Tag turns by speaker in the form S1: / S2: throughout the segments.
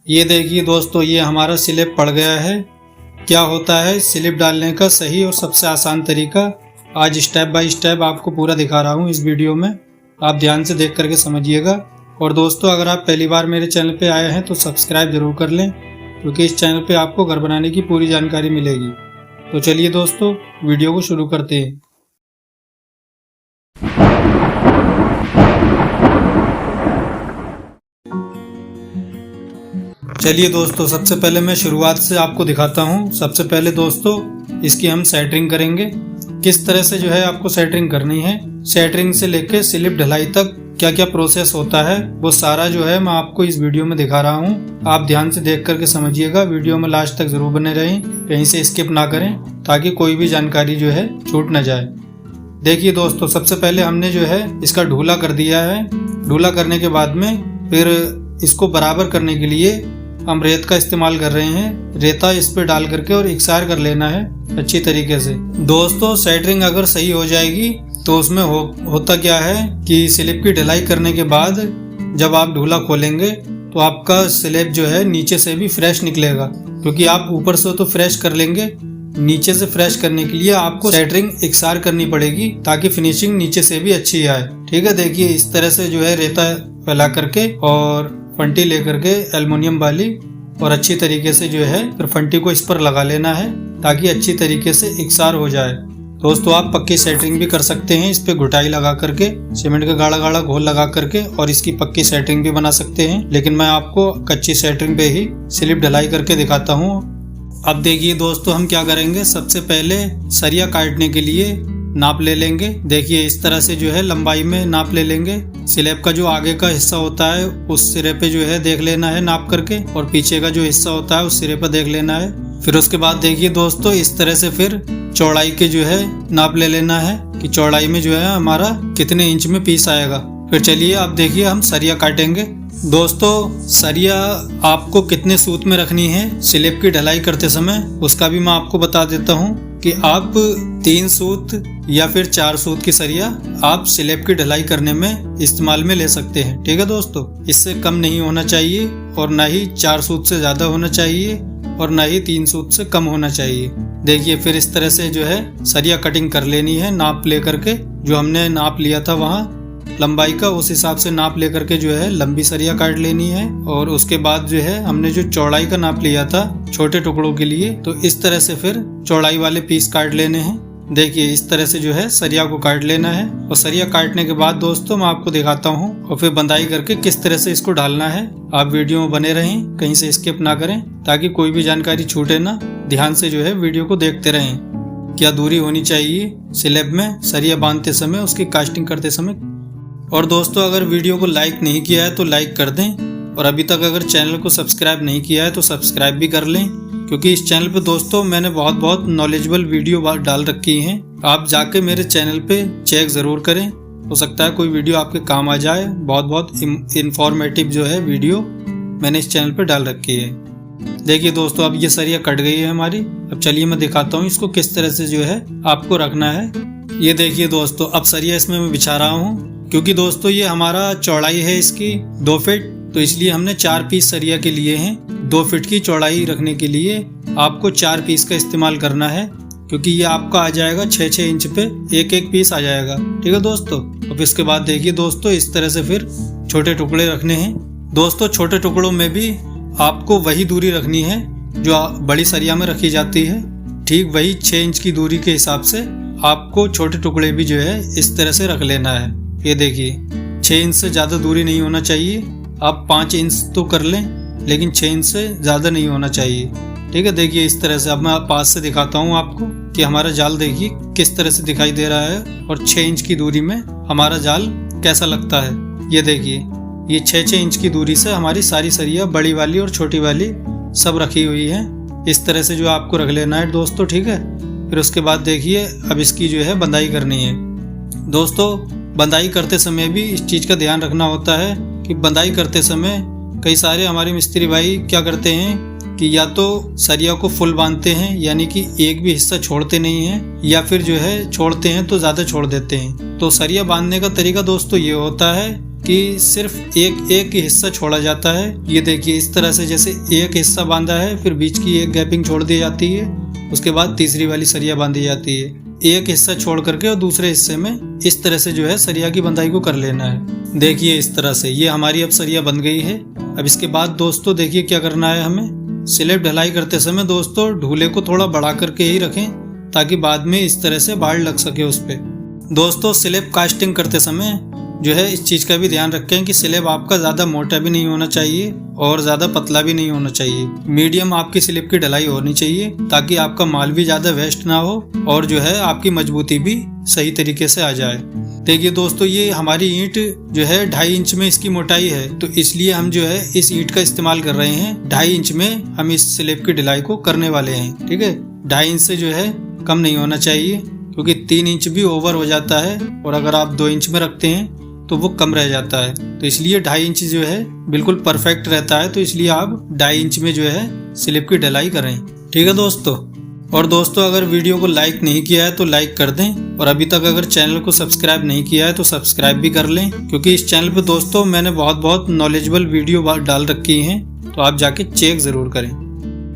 S1: ये देखिए दोस्तों, ये हमारा स्लिप पड़ गया है। क्या होता है स्लिप डालने का सही और सबसे आसान तरीका, आज स्टेप बाय स्टेप आपको पूरा दिखा रहा हूँ इस वीडियो में। आप ध्यान से देख करके समझिएगा। और दोस्तों, अगर आप पहली बार मेरे चैनल पे आए हैं तो सब्सक्राइब जरूर कर लें, क्योंकि इस चैनल पे आपको घर बनाने की पूरी जानकारी मिलेगी। तो चलिए दोस्तों, वीडियो को शुरू करते हैं। चलिए दोस्तों, सबसे पहले मैं शुरुआत से आपको दिखाता हूँ। सबसे पहले दोस्तों, इसकी हम सेंटरिंग करेंगे। किस तरह से जो है आपको सेंटरिंग करनी है, सेंटरिंग से लेके स्लिप ढलाई तक क्या क्या प्रोसेस होता है, वो सारा जो है मैं आपको इस वीडियो में दिखा रहा हूँ। आप ध्यान से देख करके समझिएगा, वीडियो में लास्ट तक जरूर बने रहें, कहीं से स्किप ना करें, ताकि कोई भी जानकारी जो है छूट ना जाए। देखिए दोस्तों, सबसे पहले हमने जो है इसका ढूला कर दिया है। ढूला करने के बाद में फिर इसको बराबर करने के लिए हम रेत का इस्तेमाल कर रहे हैं। रेता इस पे डाल करके और इकसार कर लेना है अच्छी तरीके से। दोस्तों, सेंटरिंग अगर सही हो जाएगी तो उसमें होता क्या है कि स्लिप की ढलाई करने के बाद जब आप ढूला खोलेंगे तो आपका स्लिप जो है नीचे से भी फ्रेश निकलेगा, क्योंकि आप ऊपर से तो फ्रेश कर लेंगे, नीचे से फ्रेश करने के लिए आपको सेंटरिंग इकसार करनी पड़ेगी, ताकि फिनिशिंग नीचे से भी अच्छी आए। ठीक है, देखिए इस तरह से जो है रेता फैला करके और फंटी लेकर के एल्युमिनियम वाली, और अच्छी तरीके से जो है फिर फंटी को इस पर लगा लेना है, ताकि अच्छी तरीके से इकसार हो जाए। दोस्तों, आप पक्की सेंटरिंग भी कर सकते हैं, इस पे घुटाई लगा करके, सीमेंट का गाढ़ा गाढ़ा घोल लगा करके, और इसकी पक्की सेंटरिंग भी बना सकते हैं। लेकिन मैं आपको कच्ची सेंटरिंग पे ही स्लिप ढलाई करके दिखाता हूँ। अब देखिए दोस्तों, हम क्या करेंगे, सबसे पहले सरिया काटने के लिए नाप ले लेंगे। देखिए इस तरह से जो है लंबाई में नाप ले लेंगे। स्लैब का जो आगे का हिस्सा होता है उस सिरे पे जो है देख लेना है नाप करके, और पीछे का जो हिस्सा होता है उस सिरे पे देख लेना है। फिर उसके बाद देखिए दोस्तों, इस तरह से फिर चौड़ाई के जो है नाप ले लेना है कि चौड़ाई में जो है हमारा कितने इंच में पीस आएगा। फिर चलिए अब देखिए हम सरिया काटेंगे। दोस्तों, सरिया आपको कितने सूत में रखनी है स्लैब की ढलाई करते समय, उसका भी मैं आपको बता देता हूँ कि आप 3 सूत या फिर 4 सूत की सरिया आप स्लैब की ढलाई करने में इस्तेमाल में ले सकते हैं। ठीक है दोस्तों, इससे कम नहीं होना चाहिए, और ना ही 4 सूत से ज्यादा होना चाहिए, और ना ही 3 सूत से कम होना चाहिए। देखिए फिर इस तरह से जो है सरिया कटिंग कर लेनी है, नाप ले करके, जो हमने नाप लिया था वहाँ लंबाई का, उस हिसाब से नाप लेकर के जो है लंबी सरिया काट लेनी है। और उसके बाद जो है हमने जो चौड़ाई का नाप लिया था छोटे टुकड़ों के लिए, तो इस तरह से फिर चौड़ाई वाले पीस काट लेने हैं। देखिए इस तरह से जो है सरिया को काट लेना है। और सरिया काटने के बाद दोस्तों मैं आपको दिखाता हूँ, और फिर बंधाई करके किस तरह से इसको डालना है। आप वीडियो में बने रहें, कहीं से स्किप ना करें, ताकि कोई भी जानकारी छूटे ना। ध्यान से जो है वीडियो को देखते रहें। क्या दूरी होनी चाहिए स्लैब में सरिया बांधते समय, उसकी कास्टिंग करते समय। और दोस्तों, अगर वीडियो को लाइक नहीं किया है तो लाइक कर दें, और अभी तक अगर चैनल को सब्सक्राइब नहीं किया है तो सब्सक्राइब भी कर लें, क्योंकि इस चैनल पे दोस्तों मैंने बहुत नॉलेजेबल वीडियो डाल रखी हैं। आप जाके मेरे चैनल पे चेक ज़रूर करें, हो सकता है कोई वीडियो आपके काम आ जाए। बहुत इंफॉर्मेटिव जो है वीडियो मैंने इस चैनल पे डाल रखी है। देखिए दोस्तों, अब ये सरिया कट गई है हमारी। अब चलिए मैं दिखाता हूँ इसको किस तरह से जो है आपको रखना है। ये देखिए दोस्तों, अब सरिया इसमें मैं बिछा रहा हूँ, क्योंकि दोस्तों ये हमारा चौड़ाई है इसकी 2 फीट, तो इसलिए हमने 4 पीस सरिया के लिए हैं। 2 फीट की चौड़ाई रखने के लिए आपको 4 पीस का इस्तेमाल करना है, क्योंकि ये आपका आ जाएगा 6-6 इंच पे एक पीस आ जाएगा। ठीक है दोस्तों, अब इसके बाद देखिए दोस्तों, इस तरह से फिर छोटे टुकड़े रखने हैं। दोस्तों, छोटे टुकड़ों में भी आपको वही दूरी रखनी है जो बड़ी सरिया में रखी जाती है। ठीक वही 6 इंच की दूरी के हिसाब से आपको छोटे टुकड़े भी जो है इस तरह से रख लेना है। ये देखिए 6 इंच से ज़्यादा दूरी नहीं होना चाहिए। आप 5 इंच तो कर लें, लेकिन 6 इंच से ज़्यादा नहीं होना चाहिए। ठीक है, देखिए इस तरह से। अब मैं पास से दिखाता हूँ आपको कि हमारा जाल देखिए किस तरह से दिखाई दे रहा है, और 6 इंच की दूरी में हमारा जाल कैसा लगता है। ये देखिए, ये 6-6 इंच की दूरी से हमारी सारी सरिया, बड़ी वाली और छोटी वाली, सब रखी हुई है। इस तरह से जो आपको रख लेना है दोस्तों। ठीक है, फिर उसके बाद देखिए अब इसकी जो है बंधाई करनी है। दोस्तों, बंधाई करते समय भी इस चीज़ का ध्यान रखना होता है कि बंधाई करते समय कई सारे हमारे मिस्त्री भाई क्या करते हैं कि या तो सरिया को फुल बांधते हैं, यानी कि एक भी हिस्सा छोड़ते नहीं हैं, या फिर जो है छोड़ते हैं तो ज़्यादा छोड़ देते हैं। तो सरिया बांधने का तरीका दोस्तों ये होता है कि सिर्फ एक ही हिस्सा छोड़ा जाता है। ये देखिए इस तरह से जैसे एक हिस्सा बांधा है, फिर बीच की एक गैपिंग छोड़ दी जाती है, उसके बाद तीसरी वाली सरिया बांधी जाती है। एक हिस्सा छोड़ करके और दूसरे हिस्से में इस तरह से जो है सरिया की बंधाई को कर लेना है। देखिए इस तरह से ये हमारी अब सरिया बन गई है। अब इसके बाद दोस्तों देखिए क्या करना है हमें। स्लैब ढलाई करते समय दोस्तों ढूले को थोड़ा बढ़ा करके ही रखें ताकि बाद में इस तरह से बाड़ लग सके उस पे। दोस्तों स्लैब कास्टिंग करते समय जो है इस चीज़ का भी ध्यान रखें कि स्लैब आपका ज़्यादा मोटा भी नहीं होना चाहिए और ज़्यादा पतला भी नहीं होना चाहिए। मीडियम आपकी स्लैब की ढलाई होनी चाहिए ताकि आपका माल भी ज़्यादा वेस्ट ना हो और जो है आपकी मजबूती भी सही तरीके से आ जाए। देखिए दोस्तों ये हमारी ईंट जो है 2.5 इंच में इसकी मोटाई है, तो इसलिए हम जो है इस ईंट का इस्तेमाल कर रहे हैं। 2.5 इंच में हम इस स्लैब की ढलाई को करने वाले हैं। ठीक है, 2.5 इंच से जो है कम नहीं होना चाहिए क्योंकि 3 इंच भी ओवर हो जाता है और अगर आप 2 इंच में रखते हैं तो वो कम रह जाता है। तो इसलिए 2.5 इंच जो है बिल्कुल परफेक्ट रहता है। तो इसलिए आप 2.5 इंच में जो है स्लैब की ढलाई करें। ठीक है दोस्तों। और दोस्तों अगर वीडियो को लाइक नहीं किया है तो लाइक कर दें और अभी तक अगर चैनल को सब्सक्राइब नहीं किया है तो सब्सक्राइब भी कर लें, क्योंकि इस चैनल पे दोस्तों मैंने बहुत नॉलेजेबल वीडियो डाल रखी हैं, तो आप जाके चेक जरूर करें।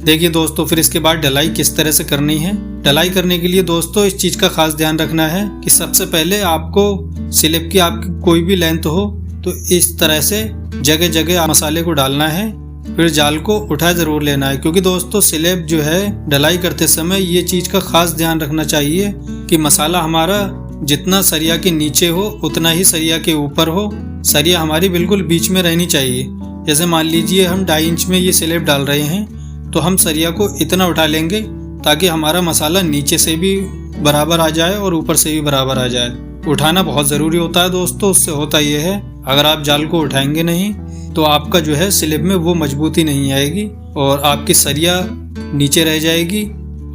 S1: देखिए दोस्तों फिर इसके बाद ढलाई किस तरह से करनी है। ढलाई करने के लिए दोस्तों इस चीज का खास ध्यान रखना है कि सबसे पहले आपको स्लैब की आपकी कोई भी लेंथ हो तो इस तरह से जगह जगह मसाले को डालना है, फिर जाल को उठा जरूर लेना है। क्योंकि दोस्तों स्लैब जो है ढलाई करते समय ये चीज का खास ध्यान रखना चाहिए कि मसाला हमारा जितना सरिया के नीचे हो उतना ही सरिया के ऊपर हो। सरिया हमारी बिल्कुल बीच में रहनी चाहिए। जैसे मान लीजिए हम 2.5 इंच में ये स्लैब डाल रहे हैं तो हम सरिया को इतना उठा लेंगे ताकि हमारा मसाला नीचे से भी बराबर आ जाए और ऊपर से भी बराबर आ जाए। उठाना बहुत ज़रूरी होता है दोस्तों। उससे होता ये है अगर आप जाल को उठाएंगे नहीं तो आपका जो है स्लैब में वो मजबूती नहीं आएगी और आपकी सरिया नीचे रह जाएगी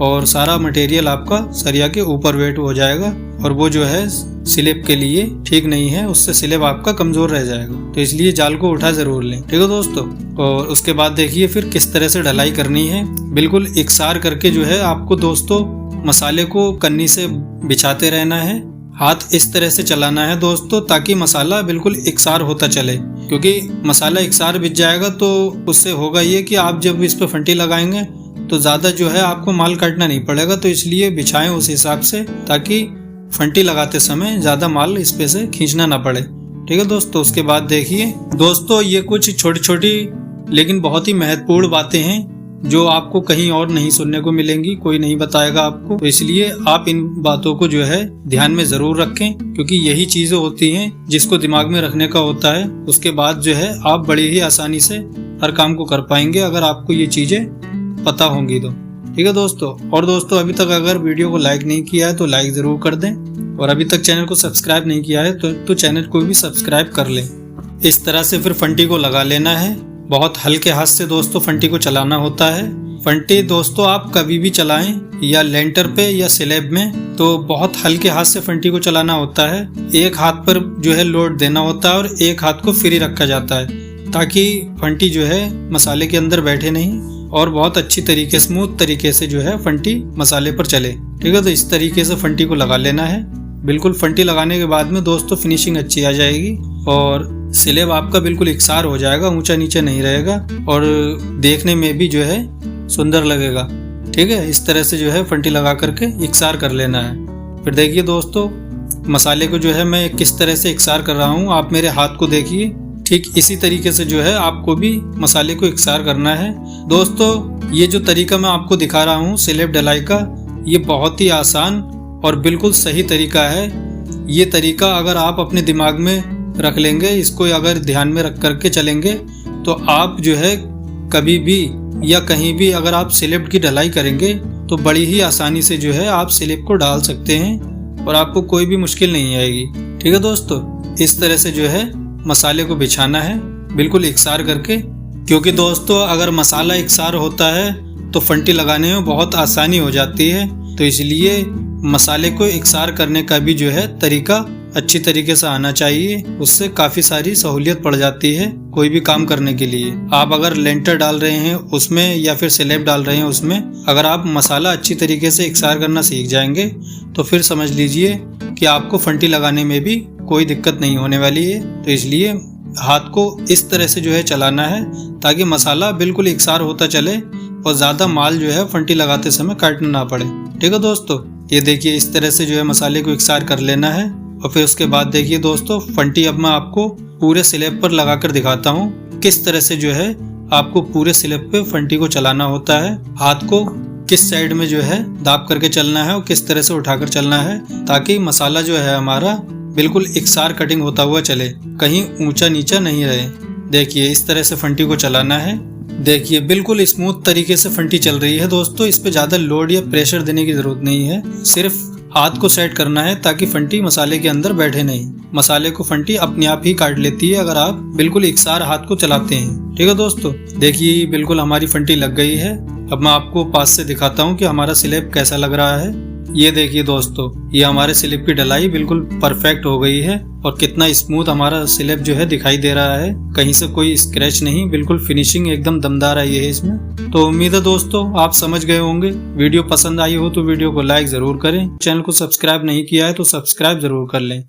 S1: और सारा मटेरियल आपका सरिया के ऊपर वेट हो जाएगा और वो जो है स्लैब के लिए ठीक नहीं है। उससे स्लैब आपका कमज़ोर रह जाएगा। तो इसलिए जाल को उठा ज़रूर लें। ठीक है दोस्तों। और उसके बाद देखिए फिर किस तरह से ढलाई करनी है। बिल्कुल इकसार करके जो है आपको दोस्तों मसाले को कन्नी से बिछाते रहना है। हाथ इस तरह से चलाना है दोस्तों ताकि मसाला बिल्कुल इकसार होता चले, क्योंकि मसाला इकसार बिछ जाएगा तो उससे होगा ये कि आप जब इस पर फंटी लगाएंगे तो ज़्यादा जो है आपको माल काटना नहीं पड़ेगा। तो इसलिए बिछाएं उस हिसाब से ताकि फंटी लगाते समय ज़्यादा माल इस पे से खींचना ना पड़े। ठीक है दोस्तों। उसके बाद देखिए दोस्तों ये कुछ छोटी छोटी लेकिन बहुत ही महत्वपूर्ण बातें हैं जो आपको कहीं और नहीं सुनने को मिलेंगी, कोई नहीं बताएगा आपको। तो इसलिए आप इन बातों को जो है ध्यान में जरूर रखें, क्योंकि यही चीजें होती हैं जिसको दिमाग में रखने का होता है। उसके बाद जो है आप बड़ी ही आसानी से हर काम को कर पाएंगे अगर आपको ये चीजें पता होंगी तो। ठीक है दोस्तों। और दोस्तों अभी तक अगर वीडियो को लाइक नहीं किया है तो लाइक जरूर कर दें और अभी तक चैनल को सब्सक्राइब नहीं किया है तो चैनल को भी सब्सक्राइब कर लें। इस तरह से फिर फंटी को लगा लेना है। बहुत हल्के हाथ से दोस्तों फंटी को चलाना होता है। फंटी दोस्तों आप कभी भी चलाएं या लेंटर पे या स्लैब में तो बहुत हल्के हाथ से फंटी को चलाना होता है। एक हाथ पर जो है लोड देना होता है और एक हाथ को फ्री रखा जाता है ताकि फंटी जो है मसाले के अंदर बैठे नहीं और बहुत अच्छी तरीके स्मूथ तरीके से जो है फंटी मसाले पर चले। ठीक है। तो इस तरीके से फंटी को लगा लेना है। बिल्कुल फंटी लगाने के बाद में दोस्तों फिनिशिंग अच्छी आ जाएगी और स्लैब आपका बिल्कुल इकसार हो जाएगा, ऊंचा नीचे नहीं रहेगा और देखने में भी जो है सुंदर लगेगा। ठीक है। इस तरह से जो है फंटी लगा करके इकसार कर लेना है। फिर देखिए दोस्तों मसाले को जो है मैं किस तरह से इकसार कर रहा हूँ। आप मेरे हाथ को देखिए। ठीक इसी तरीके से जो है आपको भी मसाले को इकसार करना है। दोस्तों ये जो तरीका मैं आपको दिखा रहा हूँ स्लैब ढलाई का, ये बहुत ही आसान और बिल्कुल सही तरीका है। ये तरीका अगर आप अपने दिमाग में रख लेंगे, इसको अगर ध्यान में रख करके चलेंगे तो आप जो है कभी भी या कहीं भी अगर आप स्लैब की ढलाई करेंगे तो बड़ी ही आसानी से जो है आप स्लैब को डाल सकते हैं और आपको कोई भी मुश्किल नहीं आएगी। ठीक है दोस्तों। इस तरह से जो है मसाले को बिछाना है बिल्कुल इकसार करके, क्योंकि दोस्तों अगर मसाला इकसार होता है तो फंटी लगाने में बहुत आसानी हो जाती है। तो इसलिए मसाले को इकसार करने का भी जो है तरीका अच्छी तरीके से आना चाहिए। उससे काफ़ी सारी सहूलियत पड़ जाती है कोई भी काम करने के लिए। आप अगर लेंटर डाल रहे हैं उसमें या फिर स्लैब डाल रहे हैं उसमें अगर आप मसाला अच्छी तरीके से इकसार करना सीख जाएंगे तो फिर समझ लीजिए कि आपको फंटी लगाने में भी कोई दिक्कत नहीं होने वाली है। तो इसलिए हाथ को इस तरह से जो है चलाना है ताकि मसाला बिल्कुल एकसार होता चले और ज़्यादा माल जो है फंटी लगाते समय काटना ना पड़े। ठीक है दोस्तों, ये देखिए इस तरह से जो है मसाले को एकसार कर लेना है। और फिर उसके बाद देखिए दोस्तों, फंटी अब मैं आपको पूरे स्लैब पर लगाकर दिखाता हूँ किस तरह से जो है आपको पूरे स्लैब पे फंटी को चलाना होता है। हाथ को किस साइड में जो है दाब करके चलना है और किस तरह से उठाकर चलना है ताकि मसाला जो है हमारा बिल्कुल एकसार कटिंग होता हुआ चले, कहीं ऊंचा नीचा नहीं रहे। देखिए इस तरह से फंटी को चलाना है। देखिए बिल्कुल स्मूथ तरीके से फंटी चल रही है दोस्तों, इस पे ज़्यादा लोड या प्रेशर देने की ज़रूरत नहीं है, सिर्फ हाथ को सेट करना है ताकि फंटी मसाले के अंदर बैठे नहीं। मसाले को फंटी अपने आप ही काट लेती है अगर आप बिल्कुल एकसार हाथ को चलाते हैं। ठीक है दोस्तों, देखिए बिल्कुल हमारी फंटी लग गई है। अब मैं आपको पास से दिखाता हूँ कि हमारा स्लैब कैसा लग रहा है। ये देखिए दोस्तों, ये हमारे स्लैब की ढलाई बिल्कुल परफेक्ट हो गई है और कितना स्मूथ हमारा स्लैब जो है दिखाई दे रहा है, कहीं से कोई स्क्रैच नहीं, बिल्कुल फिनिशिंग एकदम दमदार आई है इसमें। तो उम्मीद है दोस्तों आप समझ गए होंगे। वीडियो पसंद आई हो तो वीडियो को लाइक जरूर करें, चैनल को सब्सक्राइब नहीं किया है तो सब्सक्राइब जरूर कर लें।